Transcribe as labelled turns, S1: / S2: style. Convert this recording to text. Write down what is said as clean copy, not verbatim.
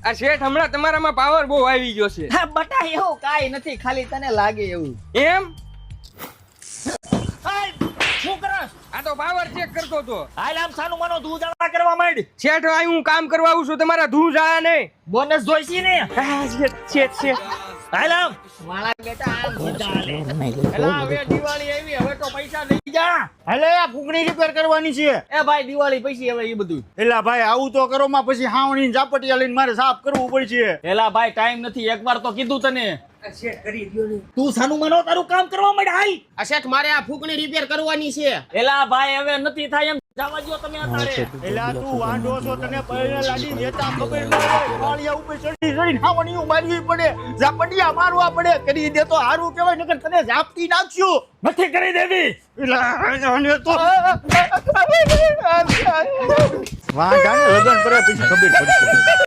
S1: આ શેઠ હમણાં તમારામાં પાવર બહુ આવી ગયો છે.
S2: હા બટા એવું કાઈ નથી, ખાલી તને લાગે એવું.
S1: એમ
S2: શું કરસ?
S1: આ તો પાવર ચેક કરતો તો.
S2: હાલ આમ સાનું માનો તું જવા કરવા માંડ.
S1: શેઠ આ હું કામ કરવા આવું છું, તમારા ધૂળ જાળા નહીં.
S2: બોનસ જોઈશી ને?
S1: શેઠ
S2: હાલ આમ મારા બેટા આમ ચાલે. એલા હવે દિવાળી આવી, હવે તો પૈસા લઈ જા.
S3: હાલે આ ફૂકણી રિપેર કરવાની છે.
S2: એ ભાઈ દિવાળી પછી હવે એ બધું.
S3: એલા ભાઈ આવું તો કરો માં પછી હાવણી ઝાપટિયા લઈને મારે સાફ કરવું પડશે.
S2: એલા ભાઈ ટાઈમ નથી, એકવાર તો કીધું તને.
S1: શેઠ કરી દ્યો ને.
S2: તું સાનું માનો તારું કામ કરવા માંડ. હાલ
S4: આ શેઠ મારે આ ફૂકણી રિપેર કરવાની છે.
S2: એલા ભાઈ હવે નથી થાય એમ, જવા દો તમે અત્યારે.
S3: એલા તું વાંઢો છો, તને પૈણા લાડી દેતા ખબર ન હોય. વાળિયા ઉપર ચડી ચડીને હાવણીઓ મારવી પડે, ઝાપટિયા મારવા પડે. કરી દે તો હારું કહેવાય, નકર તને ઝાપટી નાખશું.
S2: નથી કરી દેવી.
S3: એલા આને તો વાંઢાને લગન કરે પછી ખબર પડશે.